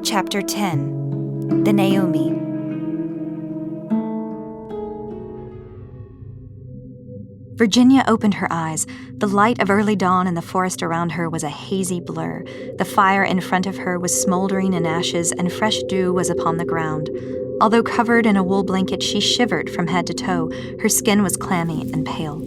Chapter 10. The Naumi. Virginia opened her eyes. The light of early dawn in the forest around her was a hazy blur. The fire in front of her was smoldering in ashes, and fresh dew was upon the ground. Although covered in a wool blanket, she shivered from head to toe. Her skin was clammy and pale.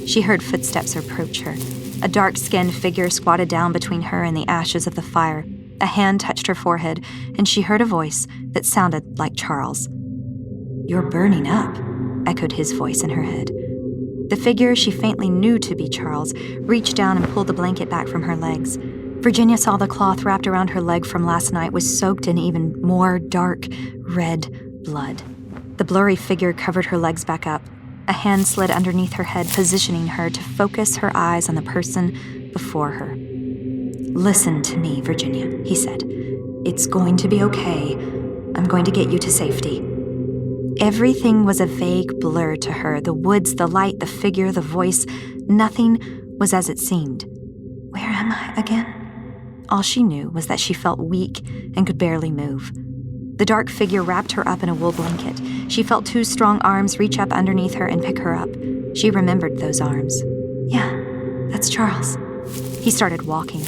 She heard footsteps approach her. A dark-skinned figure squatted down between her and the ashes of the fire. A hand touched her forehead, and she heard a voice that sounded like Charles. "You're burning up," echoed his voice in her head. The figure she faintly knew to be Charles reached down and pulled the blanket back from her legs. Virginia saw the cloth wrapped around her leg from last night was soaked in even more dark, red blood. The blurry figure covered her legs back up. A hand slid underneath her head, positioning her to focus her eyes on the person before her. "Listen to me, Virginia," he said. "It's going to be okay. I'm going to get you to safety." Everything was a vague blur to her. The woods, the light, the figure, the voice. Nothing was as it seemed. Where am I again? All she knew was that she felt weak and could barely move. The dark figure wrapped her up in a wool blanket. She felt two strong arms reach up underneath her and pick her up. She remembered those arms. "Yeah, that's Charles." He started walking.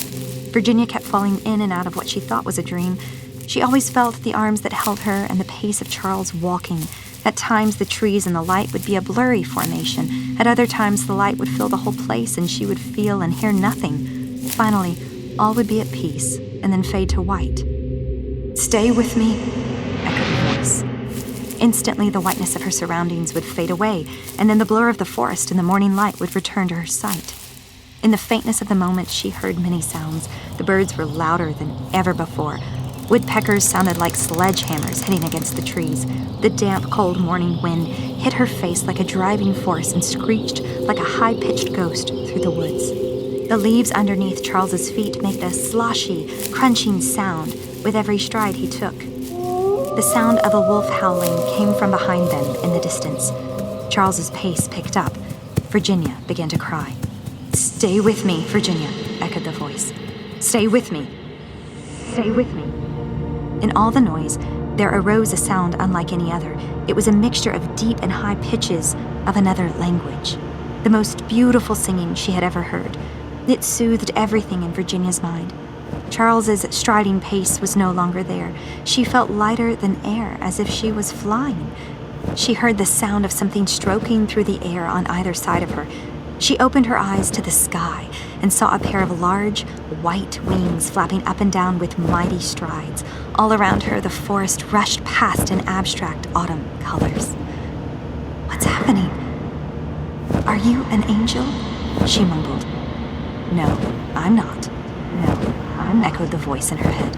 Virginia kept falling in and out of what she thought was a dream. She always felt the arms that held her and the pace of Charles walking. At times, the trees and the light would be a blurry formation. At other times, the light would fill the whole place and she would feel and hear nothing. Finally, all would be at peace and then fade to white. "Stay with me," echoed the voice. Instantly, the whiteness of her surroundings would fade away, and then the blur of the forest and the morning light would return to her sight. In the faintness of the moment, she heard many sounds. The birds were louder than ever before. Woodpeckers sounded like sledgehammers hitting against the trees. The damp, cold morning wind hit her face like a driving force and screeched like a high-pitched ghost through the woods. The leaves underneath Charles's feet made a sloshy, crunching sound with every stride he took. The sound of a wolf howling came from behind them in the distance. Charles's pace picked up. Virginia began to cry. "Stay with me, Virginia," echoed the voice. "Stay with me. Stay with me." In all the noise, there arose a sound unlike any other. It was a mixture of deep and high pitches of another language. The most beautiful singing she had ever heard. It soothed everything in Virginia's mind. Charles's striding pace was no longer there. She felt lighter than air, as if she was flying. She heard the sound of something stroking through the air on either side of her. She opened her eyes to the sky and saw a pair of large, white wings flapping up and down with mighty strides. All around her, the forest rushed past in abstract autumn colors. "What's happening? Are you an angel?" she mumbled. "No, I'm not. No, I'm," echoed the voice in her head.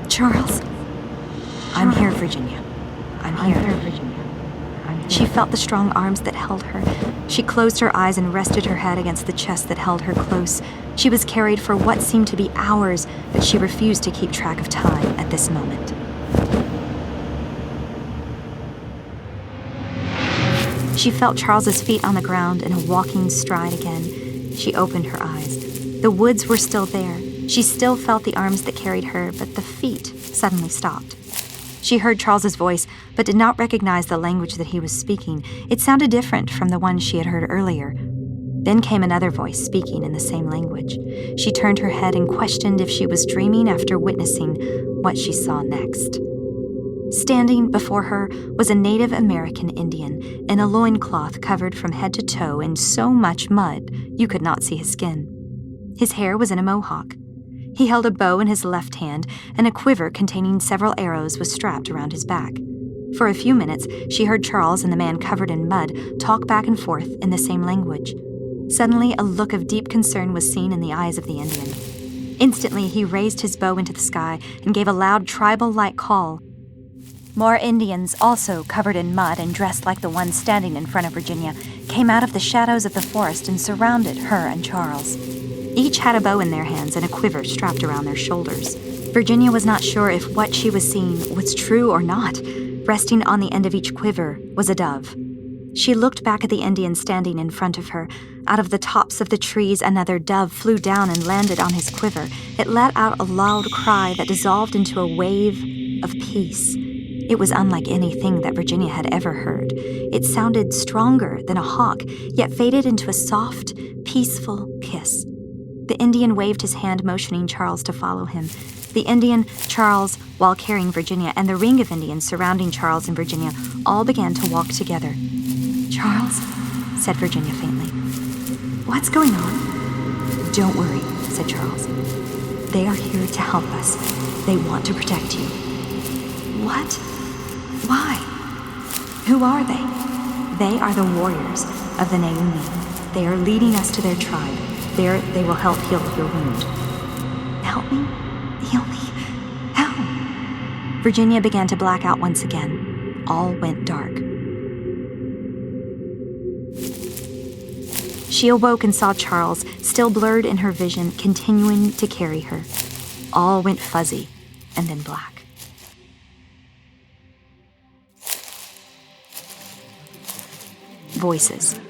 "Charles?" "I'm here, Virginia. I'm here, Virginia." She felt the strong arms that held her. She closed her eyes and rested her head against the chest that held her close. She was carried for what seemed to be hours, but she refused to keep track of time at this moment. She felt Charles's feet on the ground in a walking stride again. She opened her eyes. The woods were still there. She still felt the arms that carried her, but the feet suddenly stopped. She heard Charles's voice, but did not recognize the language that he was speaking. It sounded different from the one she had heard earlier. Then came another voice speaking in the same language. She turned her head and questioned if she was dreaming after witnessing what she saw next. Standing before her was a Native American Indian in a loincloth covered from head to toe in so much mud you could not see his skin. His hair was in a mohawk. He held a bow in his left hand, and a quiver containing several arrows was strapped around his back. For a few minutes, she heard Charles and the man covered in mud talk back and forth in the same language. Suddenly, a look of deep concern was seen in the eyes of the Indian. Instantly, he raised his bow into the sky and gave a loud tribal-like call. More Indians, also covered in mud and dressed like the one standing in front of Virginia, came out of the shadows of the forest and surrounded her and Charles. Each had a bow in their hands and a quiver strapped around their shoulders. Virginia was not sure if what she was seeing was true or not. Resting on the end of each quiver was a dove. She looked back at the Indian standing in front of her. Out of the tops of the trees, another dove flew down and landed on his quiver. It let out a loud cry that dissolved into a wave of peace. It was unlike anything that Virginia had ever heard. It sounded stronger than a hawk, yet faded into a soft, peaceful kiss. The Indian waved his hand, motioning Charles to follow him. The Indian, Charles, while carrying Virginia, and the ring of Indians surrounding Charles and Virginia all began to walk together. "Charles," said Virginia faintly. "What's going on?" "Don't worry," said Charles. "They are here to help us. They want to protect you." "What? Why? Who are they?" "They are the warriors of the Naumi. They are leading us to their tribe. There they will help heal your wound." "Help me? Heal me? How?" Virginia began to black out once again. All went dark. She awoke and saw Charles, still blurred in her vision, continuing to carry her. All went fuzzy and then black. Voices.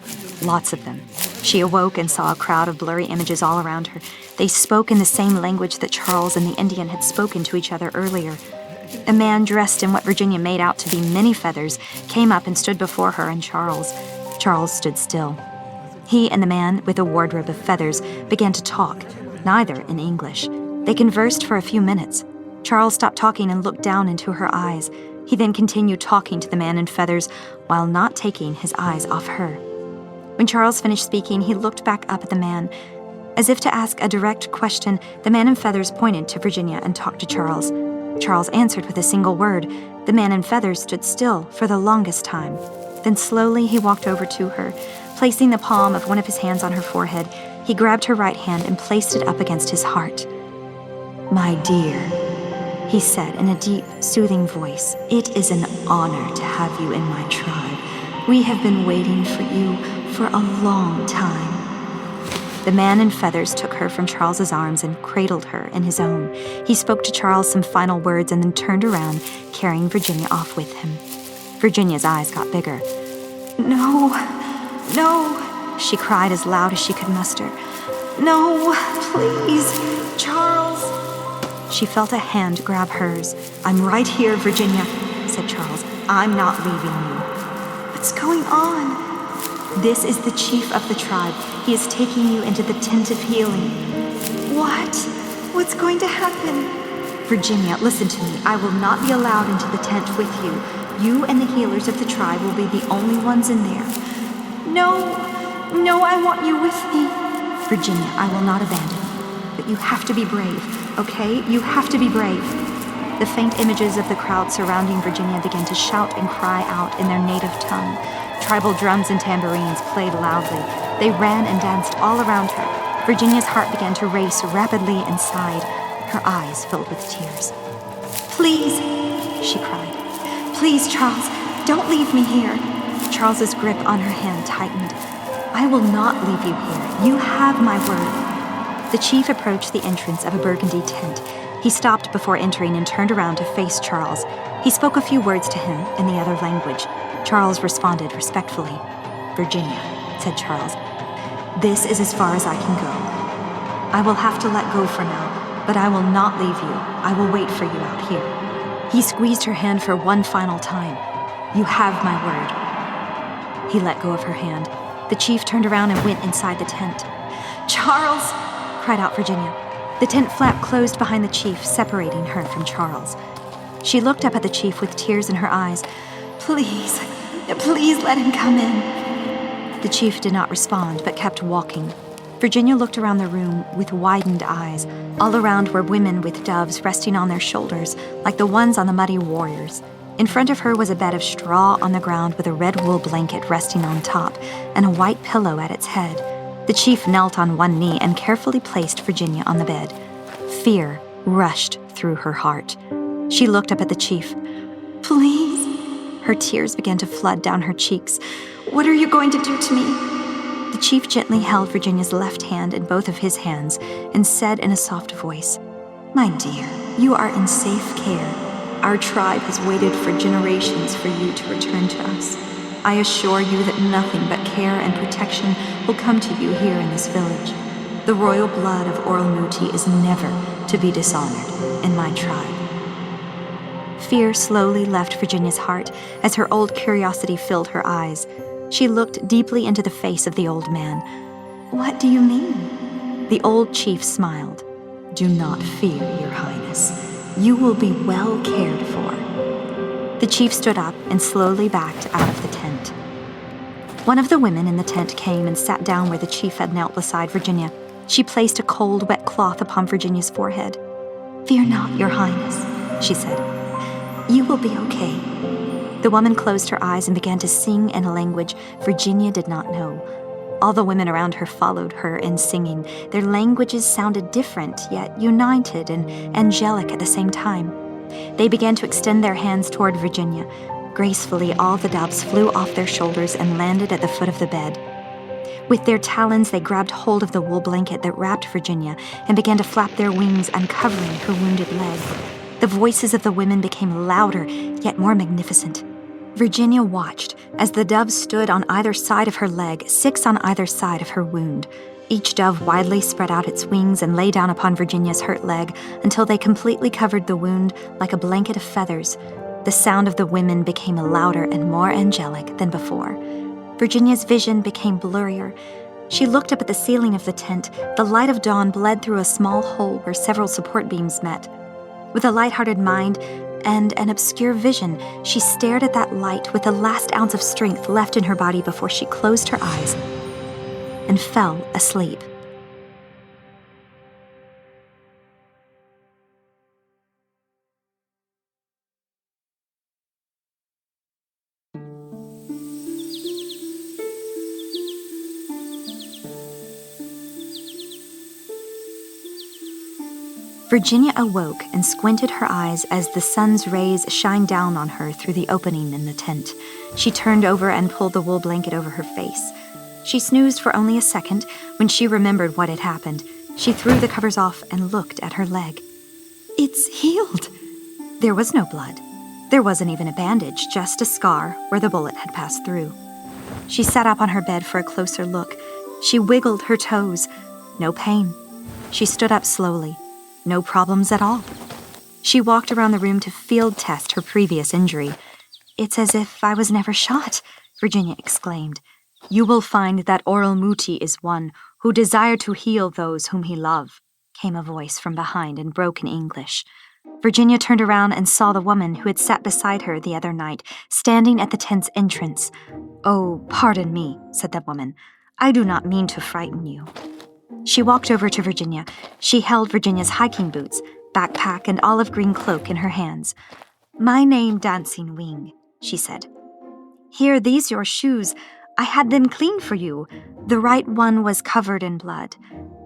Lots of them. She awoke and saw a crowd of blurry images all around her. They spoke in the same language that Charles and the Indian had spoken to each other earlier. A man dressed in what Virginia made out to be many feathers came up and stood before her and Charles. Charles stood still. He and the man with a wardrobe of feathers began to talk, neither in English. They conversed for a few minutes. Charles stopped talking and looked down into her eyes. He then continued talking to the man in feathers while not taking his eyes off her. When Charles finished speaking, he looked back up at the man. As if to ask a direct question, the man in feathers pointed to Virginia and talked to Charles. Charles answered with a single word. The man in feathers stood still for the longest time. Then slowly he walked over to her. Placing the palm of one of his hands on her forehead, he grabbed her right hand and placed it up against his heart. "My dear," he said in a deep, soothing voice, "it is an honor to have you in my tribe. We have been waiting for you for a long time." The man in feathers took her from Charles's arms and cradled her in his own. He spoke to Charles some final words and then turned around, carrying Virginia off with him. Virginia's eyes got bigger. "No, no," she cried as loud as she could muster. "No, please, Charles." She felt a hand grab hers. "I'm right here, Virginia," said Charles. "I'm not leaving you." "What's going on?" "This is the chief of the tribe. He is taking you into the tent of healing." "What? What's going to happen?" "Virginia, listen to me. I will not be allowed into the tent with you. You and the healers of the tribe will be the only ones in there." No, I want you with me." "Virginia, I will not abandon you. But you have to be brave, okay? You have to be brave." The faint images of the crowd surrounding Virginia began to shout and cry out in their native tongue. Tribal drums and tambourines played loudly. They ran and danced all around her. Virginia's heart began to race rapidly inside. Her eyes filled with tears. "Please," she cried. "Please, Charles, don't leave me here." Charles's grip on her hand tightened. "I will not leave you here. You have my word." The chief approached the entrance of a burgundy tent. He stopped before entering and turned around to face Charles. He spoke a few words to him in the other language. Charles responded respectfully. "Virginia," said Charles, "this is as far as I can go. I will have to let go for now, but I will not leave you. I will wait for you out here." He squeezed her hand for one final time. "You have my word." He let go of her hand. The chief turned around and went inside the tent. "Charles!" cried out Virginia. The tent flap closed behind the chief, separating her from Charles. She looked up at the chief with tears in her eyes. Please let him come in." The chief did not respond, but kept walking. Virginia looked around the room with widened eyes. All around were women with doves resting on their shoulders, like the ones on the muddy warriors. In front of her was a bed of straw on the ground with a red wool blanket resting on top and a white pillow at its head. The chief knelt on one knee and carefully placed Virginia on the bed. Fear rushed through her heart. She looked up at the chief. "Please." Her tears began to flood down her cheeks. "What are you going to do to me?" The chief gently held Virginia's left hand in both of his hands and said in a soft voice, "My dear, you are in safe care. Our tribe has waited for generations for you to return to us. I assure you that nothing but care and protection will come to you here in this village. The royal blood of Oralmuti is never to be dishonored in my tribe." Fear slowly left Virginia's heart as her old curiosity filled her eyes. She looked deeply into the face of the old man. "What do you mean?" The old chief smiled. "Do not fear, Your Highness. You will be well cared for." The chief stood up and slowly backed out of the tent. One of the women in the tent came and sat down where the chief had knelt beside Virginia. She placed a cold, wet cloth upon Virginia's forehead. "Fear not, Your Highness," she said. "You will be okay." The woman closed her eyes and began to sing in a language Virginia did not know. All the women around her followed her in singing. Their languages sounded different, yet united and angelic at the same time. They began to extend their hands toward Virginia. Gracefully, all the doves flew off their shoulders and landed at the foot of the bed. With their talons, they grabbed hold of the wool blanket that wrapped Virginia and began to flap their wings, uncovering her wounded leg. The voices of the women became louder, yet more magnificent. Virginia watched as the doves stood on either side of her leg, 6 on either side of her wound. Each dove widely spread out its wings and lay down upon Virginia's hurt leg until they completely covered the wound like a blanket of feathers. The sound of the women became louder and more angelic than before. Virginia's vision became blurrier. She looked up at the ceiling of the tent. The light of dawn bled through a small hole where several support beams met. With a light-hearted mind and an obscure vision, she stared at that light with the last ounce of strength left in her body before she closed her eyes and fell asleep. Virginia awoke and squinted her eyes as the sun's rays shined down on her through the opening in the tent. She turned over and pulled the wool blanket over her face. She snoozed for only a second. When she remembered what had happened, she threw the covers off and looked at her leg. "It's healed." There was no blood. There wasn't even a bandage, just a scar where the bullet had passed through. She sat up on her bed for a closer look. She wiggled her toes. No pain. She stood up slowly. No problems at all. She walked around the room to field test her previous injury. "It's as if I was never shot," Virginia exclaimed. "You will find that Oralmuti is one who desire to heal those whom he love," came a voice from behind in broken English. Virginia turned around and saw the woman who had sat beside her the other night, standing at the tent's entrance. "Oh, pardon me," said the woman. "I do not mean to frighten you." She walked over to Virginia. She held Virginia's hiking boots, backpack, and olive green cloak in her hands. "My name Dancing Wing," she said. "Here, these your shoes. I had them cleaned for you. The right one was covered in blood.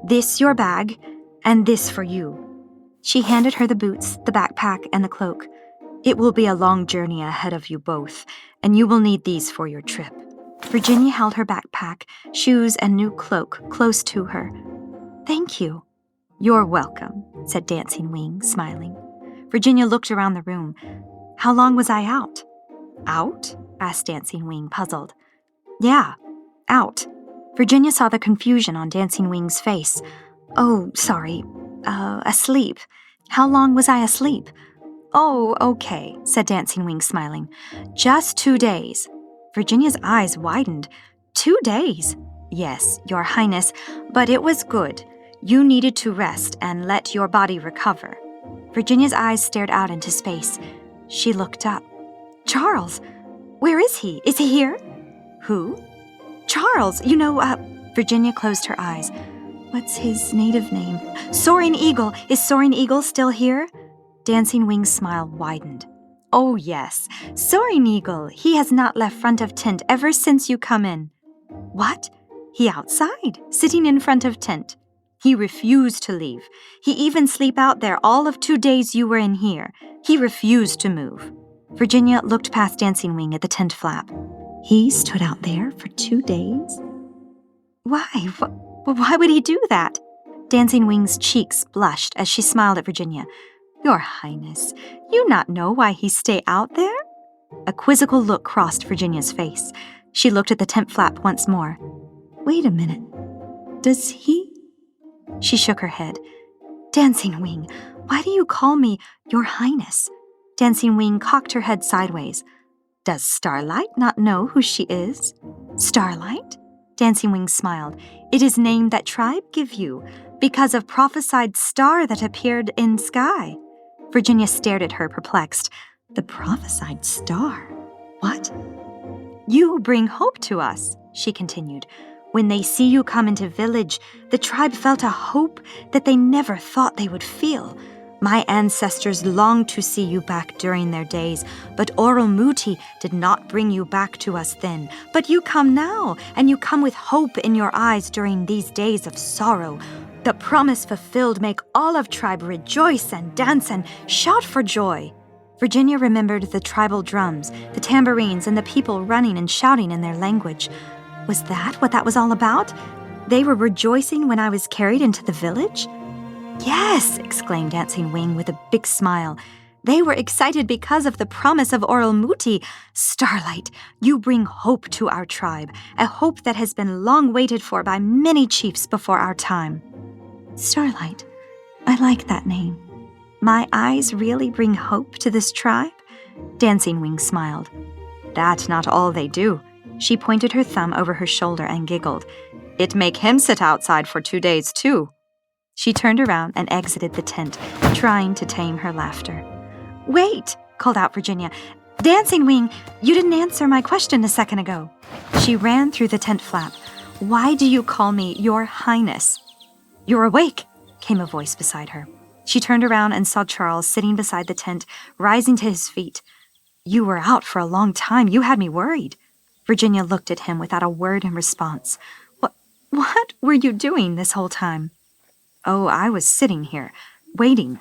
This your bag, and this for you." She handed her the boots, the backpack, and the cloak. "It will be a long journey ahead of you both, and you will need these for your trip." Virginia held her backpack, shoes, and new cloak close to her. "Thank you." "You're welcome," said Dancing Wing, smiling. Virginia looked around the room. "How long was I out?" "Out?" asked Dancing Wing, puzzled. "Yeah, out." Virginia saw the confusion on Dancing Wing's face. "Oh, sorry. Asleep. How long was I asleep?" "Oh, okay," said Dancing Wing, smiling. "Just 2 days." Virginia's eyes widened. 2 days? "Yes, Your Highness, but it was good. You needed to rest and let your body recover." Virginia's eyes stared out into space. She looked up. "Charles! Where is he? Is he here?" "Who?" "Charles, Virginia closed her eyes. "What's his native name?" "Soaring Eagle. Is Soaring Eagle still here?" Dancing Wing's smile widened. "Oh, yes. Soaring Eagle. He has not left front of tent ever since you come in." "What? He outside, sitting in front of tent. He refused to leave. He even sleep out there all of 2 days you were in here. He refused to move." Virginia looked past Dancing Wing at the tent flap. "He stood out there for 2 days? Why? Why would he do that?" Dancing Wing's cheeks blushed as she smiled at Virginia. "Your Highness, you not know why he stay out there?" A quizzical look crossed Virginia's face. She looked at the tent flap once more. Wait a minute. Does he? She shook her head. Dancing Wing, why do you call me Your Highness? Dancing Wing cocked her head sideways. Does Starlight not know who she is? Starlight? Dancing Wing smiled. It is name that tribe give you, because of prophesied star that appeared in sky. Virginia stared at her, perplexed. The prophesied star? What? You bring hope to us, she continued. When they see you come into village, the tribe felt a hope that they never thought they would feel. My ancestors longed to see you back during their days, but Oromouti did not bring you back to us then. But you come now, and you come with hope in your eyes during these days of sorrow. The promise fulfilled make all of tribe rejoice and dance and shout for joy. Virginia remembered the tribal drums, the tambourines, and the people running and shouting in their language. Was that what that was all about? They were rejoicing when I was carried into the village? Yes, exclaimed Dancing Wing with a big smile. They were excited because of the promise of Oromouti. Starlight, you bring hope to our tribe, a hope that has been long waited for by many chiefs before our time. Starlight, I like that name. My eyes really bring hope to this tribe? Dancing Wing smiled. That's not all they do. She pointed her thumb over her shoulder and giggled. It make him sit outside for 2 days, too. She turned around and exited the tent, trying to tame her laughter. Wait, called out Virginia. Dancing Wing, you didn't answer my question a second ago. She ran through the tent flap. Why do you call me Your Highness? You're awake, came a voice beside her. She turned around and saw Charles sitting beside the tent, rising to his feet. You were out for a long time. You had me worried. Virginia looked at him without a word in response. What were you doing this whole time? Oh, I was sitting here, waiting.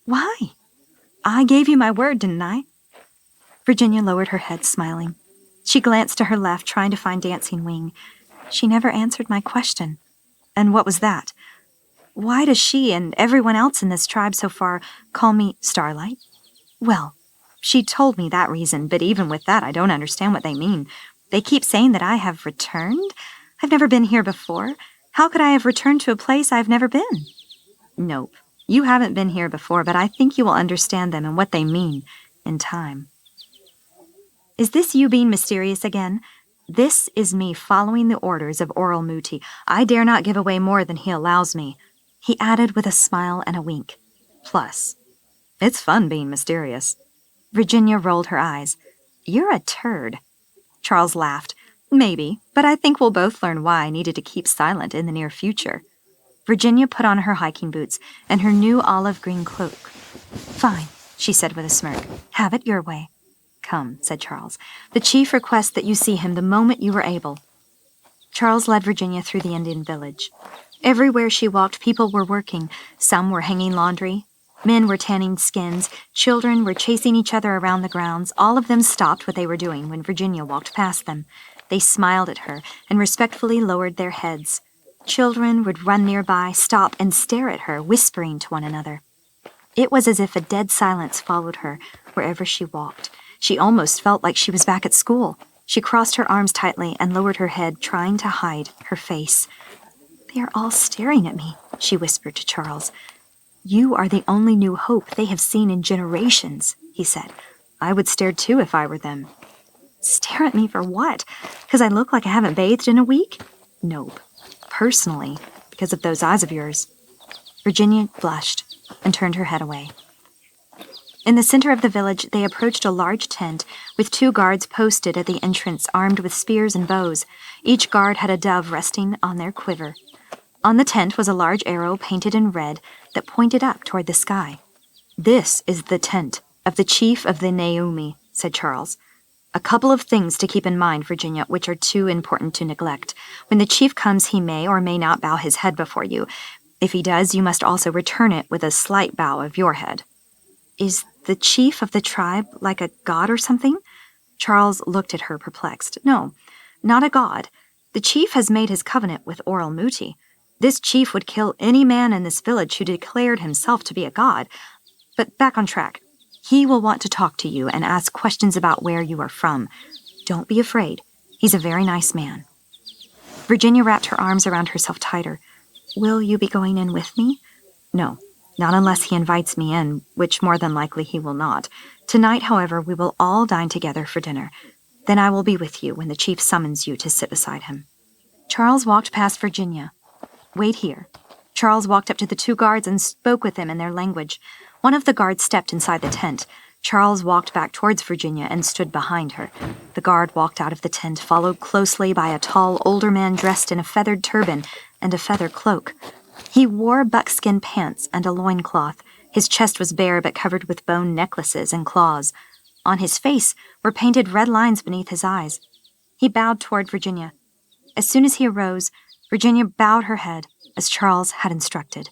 Why? I gave you my word, didn't I? Virginia lowered her head, smiling. She glanced to her left, trying to find Dancing Wing. She never answered my question. And what was that? Why does she and everyone else in this tribe so far call me Starlight? Well, she told me that reason, but even with that, I don't understand what they mean. They keep saying that I have returned. I've never been here before. How could I have returned to a place I've never been? Nope, you haven't been here before, but I think you will understand them and what they mean in time. Is this you being mysterious again? This is me following the orders of Oromouti. I dare not give away more than he allows me. He added with a smile and a wink. Plus, it's fun being mysterious. Virginia rolled her eyes. You're a turd. Charles laughed. Maybe, but I think we'll both learn why I needed to keep silent in the near future. Virginia put on her hiking boots and her new olive green cloak. Fine, she said with a smirk. Have it your way. Come, said Charles. The chief requests that you see him the moment you are able. Charles led Virginia through the Indian village. Everywhere she walked, people were working. Some were hanging laundry. Men were tanning skins. Children were chasing each other around the grounds. All of them stopped what they were doing when Virginia walked past them. They smiled at her and respectfully lowered their heads. Children would run nearby, stop, and stare at her, whispering to one another. It was as if a dead silence followed her wherever she walked. She almost felt like she was back at school. She crossed her arms tightly and lowered her head, trying to hide her face. They are all staring at me, she whispered to Charles. You are the only new hope they have seen in generations, he said. I would stare too if I were them. Stare at me for what? Because I look like I haven't bathed in a week? Nope. Personally, because of those eyes of yours. Virginia blushed and turned her head away. In the center of the village, they approached a large tent with 2 guards posted at the entrance armed with spears and bows. Each guard had a dove resting on their quiver. On the tent was a large arrow painted in red that pointed up toward the sky. This is the tent of the chief of the Naumi, said Charles. A couple of things to keep in mind, Virginia, which are too important to neglect. When the chief comes, he may or may not bow his head before you. If he does, you must also return it with a slight bow of your head. Is the chief of the tribe like a god or something? Charles looked at her, perplexed. No, not a god. The chief has made his covenant with Oromouti. This chief would kill any man in this village who declared himself to be a god. But back on track. He will want to talk to you and ask questions about where you are from. Don't be afraid. He's a very nice man." Virginia wrapped her arms around herself tighter. "Will you be going in with me?" "No, not unless he invites me in, which more than likely he will not. Tonight, however, we will all dine together for dinner. Then I will be with you when the chief summons you to sit beside him." Charles walked past Virginia. "Wait here." Charles walked up to the 2 guards and spoke with them in their language. One of the guards stepped inside the tent. Charles walked back towards Virginia and stood behind her. The guard walked out of the tent, followed closely by a tall, older man dressed in a feathered turban and a feather cloak. He wore buckskin pants and a loincloth. His chest was bare but covered with bone necklaces and claws. On his face were painted red lines beneath his eyes. He bowed toward Virginia. As soon as he arose, Virginia bowed her head, as Charles had instructed.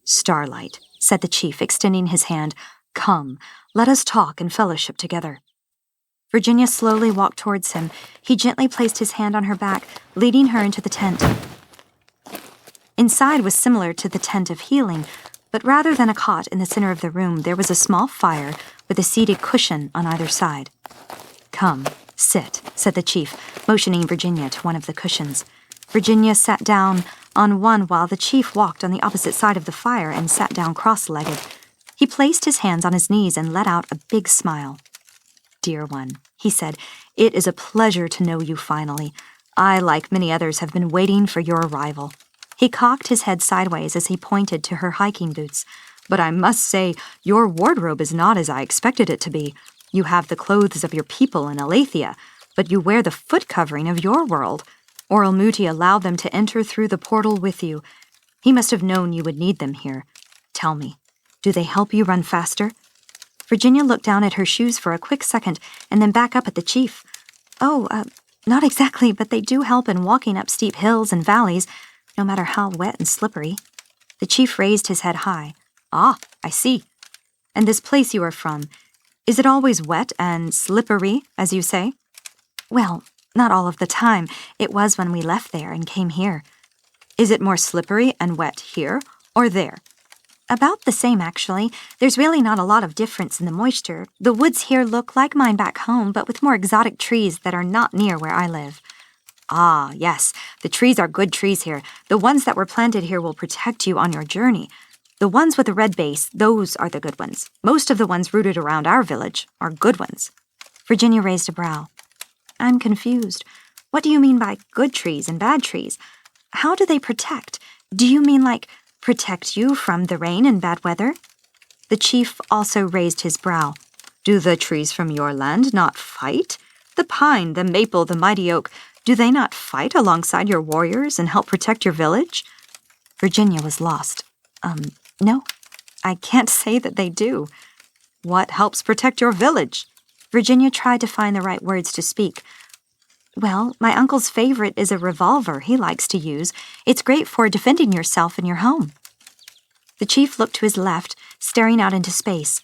"Starlight," said the chief, extending his hand. "Come, let us talk and fellowship together." Virginia slowly walked towards him. He gently placed his hand on her back, leading her into the tent. Inside was similar to the tent of healing, but rather than a cot in the center of the room, there was a small fire with a seated cushion on either side. "Come, sit," said the chief, motioning Virginia to one of the cushions. Virginia sat down on one while the chief walked on the opposite side of the fire and sat down cross-legged. He placed his hands on his knees and let out a big smile. "Dear one," he said, "it is a pleasure to know you finally. I, like many others, have been waiting for your arrival." He cocked his head sideways as he pointed to her hiking boots. "But I must say, your wardrobe is not as I expected it to be. You have the clothes of your people in Aletheia, but you wear the foot covering of your world. Oralmuti allowed them to enter through the portal with you. He must have known you would need them here. Tell me, do they help you run faster?" Virginia looked down at her shoes for a quick second and then back up at the chief. "Oh, not exactly, but they do help in walking up steep hills and valleys, no matter how wet and slippery." The chief raised his head high. "Ah, I see. And this place you are from, is it always wet and slippery, as you say?" "Well, not all of the time. It was when we left there and came here." "Is it more slippery and wet here or there?" "About the same, actually. There's really not a lot of difference in the moisture. The woods here look like mine back home, but with more exotic trees that are not near where I live." "Ah, yes. The trees are good trees here. The ones that were planted here will protect you on your journey. The ones with the red base, those are the good ones. Most of the ones rooted around our village are good ones." Virginia raised a brow. "I'm confused. What do you mean by good trees and bad trees? How do they protect? Do you mean like protect you from the rain and bad weather?" The chief also raised his brow. "Do the trees from your land not fight? The pine, the maple, the mighty oak, do they not fight alongside your warriors and help protect your village?" Virginia was lost. No, I can't say that they do." "What helps protect your village?" Virginia tried to find the right words to speak. "Well, my uncle's favorite is a revolver he likes to use. It's great for defending yourself in your home." The chief looked to his left, staring out into space.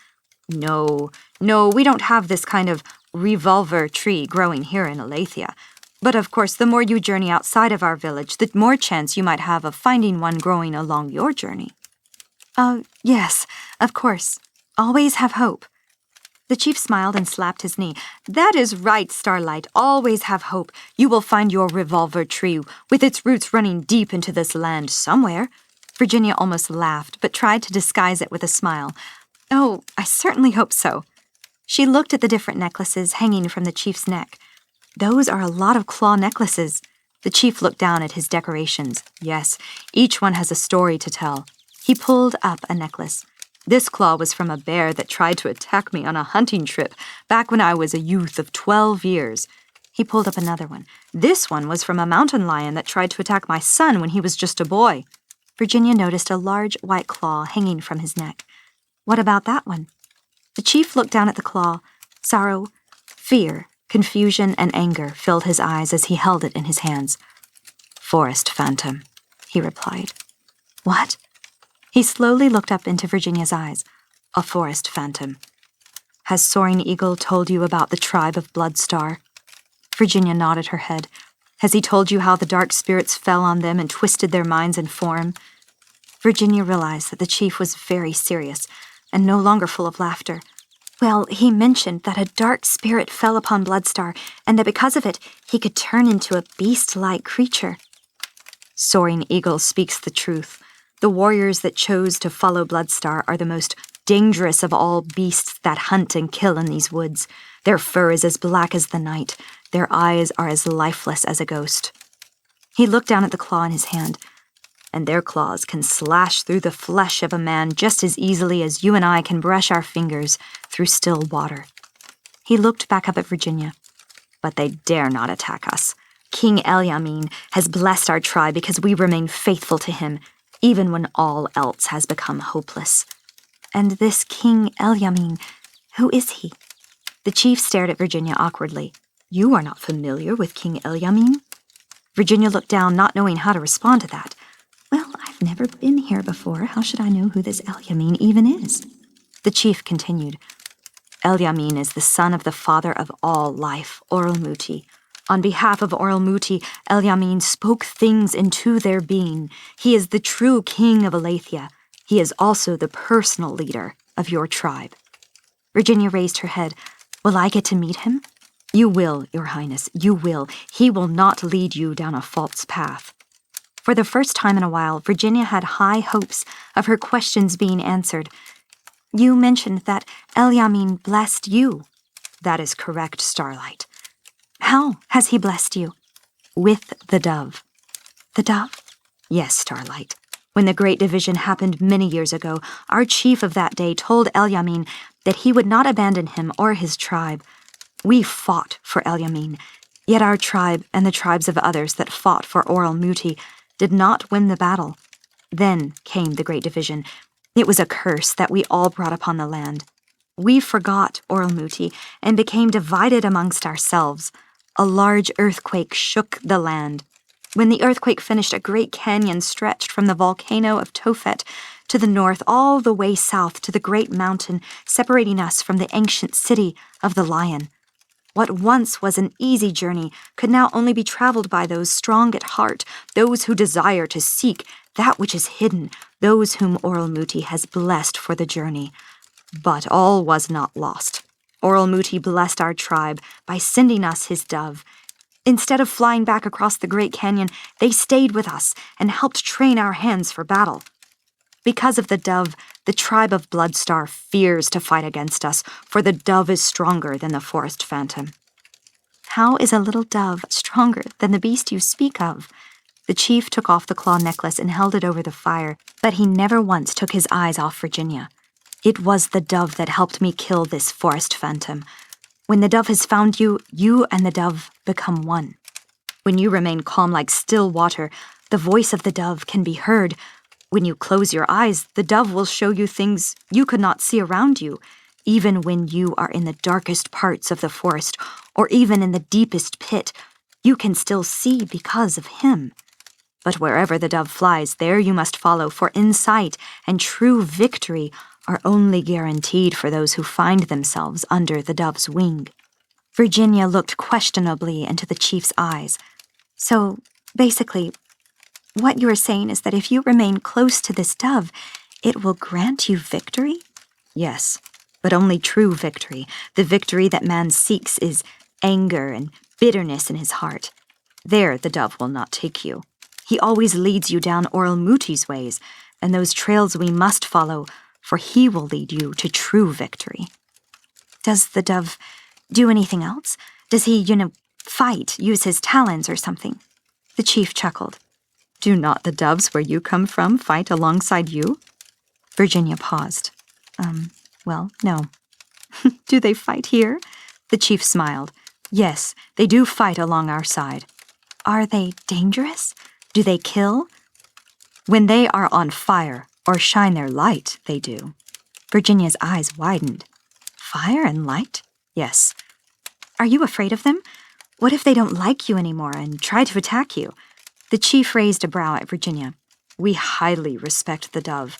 No, we don't have this kind of revolver tree growing here in Aletheia. But of course, the more you journey outside of our village, the more chance you might have of finding one growing along your journey." Yes, of course. Always have hope." The chief smiled and slapped his knee. "That is right, Starlight. Always have hope. You will find your revolver tree, with its roots running deep into this land somewhere." Virginia almost laughed, but tried to disguise it with a smile. "Oh, I certainly hope so." She looked at the different necklaces hanging from the chief's neck. "Those are a lot of claw necklaces." The chief looked down at his decorations. "Yes, each one has a story to tell." He pulled up a necklace. "This claw was from a bear that tried to attack me on a hunting trip back when I was a youth of 12 years. He pulled up another one. "This one was from a mountain lion that tried to attack my son when he was just a boy." Virginia noticed a large white claw hanging from his neck. "What about that one?" The chief looked down at the claw. Sorrow, fear, confusion, and anger filled his eyes as he held it in his hands. "Forest phantom," he replied. "What?" He slowly looked up into Virginia's eyes. "A forest phantom. Has Soaring Eagle told you about the tribe of Bloodstar?" Virginia nodded her head. "Has he told you how the dark spirits fell on them and twisted their minds and form?" Virginia realized that the chief was very serious and no longer full of laughter. Well, he mentioned that a dark spirit fell upon Bloodstar, and that because of it, he could turn into a beast-like creature. Soaring Eagle speaks the truth. The warriors that chose to follow Bloodstar are the most dangerous of all beasts that hunt and kill in these woods. Their fur is as black as the night. Their eyes are as lifeless as a ghost. He looked down at the claw in his hand. And their claws can slash through the flesh of a man just as easily as you and I can brush our fingers through still water. He looked back up at Virginia. But they dare not attack us. King Elyamin has blessed our tribe because we remain faithful to him, even when all else has become hopeless. And this King Elyamin, who is he? The chief stared at Virginia awkwardly. You are not familiar with King Elyamin? Virginia looked down, not knowing how to respond to that. Well, I've never been here before. How should I know who this Elyamin even is? The chief continued. Elyamin is the son of the father of all life, Oralmuti. On behalf of Oralmuti, Elyamin spoke things into their being. He is the true king of Aletheia. He is also the personal leader of your tribe. Virginia raised her head. Will I get to meet him? You will, Your Highness, you will. He will not lead you down a false path. For the first time in a while, Virginia had high hopes of her questions being answered. You mentioned that Elyamin blessed you. That is correct, Starlight. How has he blessed you? With the dove. The dove? Yes, Starlight. When the Great Division happened many years ago, our chief of that day told Elyamin that he would not abandon him or his tribe. We fought for Elyamin, yet our tribe and the tribes of others that fought for Oralmuti did not win the battle. Then came the Great Division. It was a curse that we all brought upon the land. We forgot Oralmuti and became divided amongst ourselves. A large earthquake shook the land. When the earthquake finished, a great canyon stretched from the volcano of Tophet to the north all the way south to the great mountain separating us from the ancient city of the Lion. What once was an easy journey could now only be traveled by those strong at heart, those who desire to seek that which is hidden, those whom Oralmuti has blessed for the journey. But all was not lost. Oralmuti blessed our tribe by sending us his dove. Instead of flying back across the Great Canyon, they stayed with us and helped train our hands for battle. Because of the dove, the tribe of Bloodstar fears to fight against us, for the dove is stronger than the forest phantom. How is a little dove stronger than the beast you speak of? The chief took off the claw necklace and held it over the fire, but he never once took his eyes off Virginia. It was the dove that helped me kill this forest phantom. When the dove has found you, you and the dove become one. When you remain calm like still water, the voice of the dove can be heard. When you close your eyes, the dove will show you things you could not see around you, even when you are in the darkest parts of the forest, or even in the deepest pit. You can still see because of him. But wherever the dove flies, there you must follow, for insight and true victory are only guaranteed for those who find themselves under the dove's wing. Virginia looked questionably into the chief's eyes. So, basically, what you are saying is that if you remain close to this dove, it will grant you victory? Yes, but only true victory. The victory that man seeks is anger and bitterness in his heart. There the dove will not take you. He always leads you down Oralmuti's ways, and those trails we must follow, for he will lead you to true victory. Does the dove do anything else? Does he, fight, use his talons or something? The chief chuckled. Do not the doves where you come from fight alongside you? Virginia paused. Well, no. Do they fight here? The chief smiled. Yes, they do fight along our side. Are they dangerous? Do they kill? When they are on fire or shine their light, they do. Virginia's eyes widened. Fire and light? Yes. Are you afraid of them? What if they don't like you anymore and try to attack you? The chief raised a brow at Virginia. We highly respect the dove,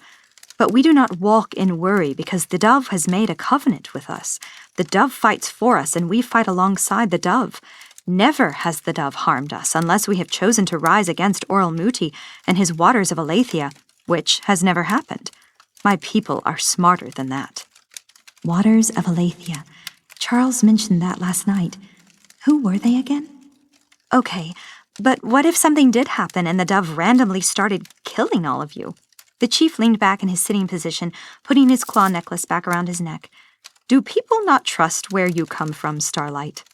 but we do not walk in worry because the dove has made a covenant with us. The dove fights for us and we fight alongside the dove. Never has the dove harmed us unless we have chosen to rise against Oralmuti and his waters of Aletheia, which has never happened. My people are smarter than that. Waters of Aletheia. Charles mentioned that last night. Who were they again? Okay, but what if something did happen and the dove randomly started killing all of you? The chief leaned back in his sitting position, putting his claw necklace back around his neck. Do people not trust where you come from, Starlight?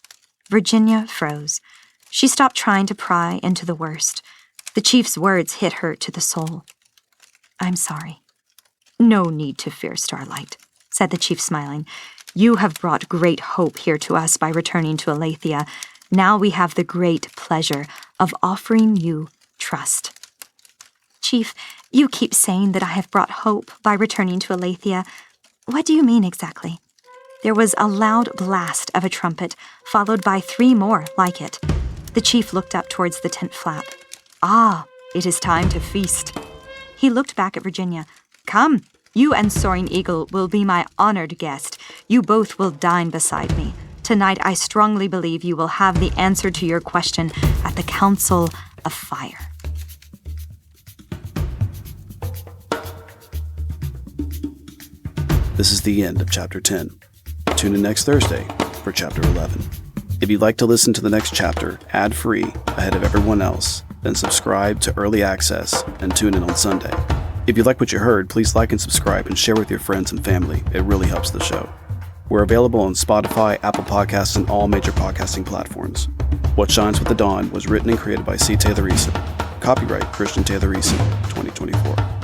Virginia froze. She stopped trying to pry into the worst. The chief's words hit her to the soul. I'm sorry. No need to fear, Starlight, said the chief, smiling. You have brought great hope here to us by returning to Aletheia. Now we have the great pleasure of offering you trust. Chief, you keep saying that I have brought hope by returning to Aletheia. What do you mean exactly? There was a loud blast of a trumpet, followed by 3 more like it. The chief looked up towards the tent flap. Ah, it is time to feast. He looked back at Virginia. Come, you and Soaring Eagle will be my honored guest. You both will dine beside me. Tonight, I strongly believe you will have the answer to your question at the Council of Fire. This is the end of Chapter 10. Tune in next Thursday for Chapter 11. If you'd like to listen to the next chapter ad-free ahead of everyone else, then subscribe to Early Access and tune in on Sunday. If you like what you heard, please like and subscribe and share with your friends and family. It really helps the show. We're available on Spotify, Apple Podcasts, and all major podcasting platforms. What Shines with the Dawn was written and created by C. Taylor Eason. Copyright Christian Taylor Eason, 2024.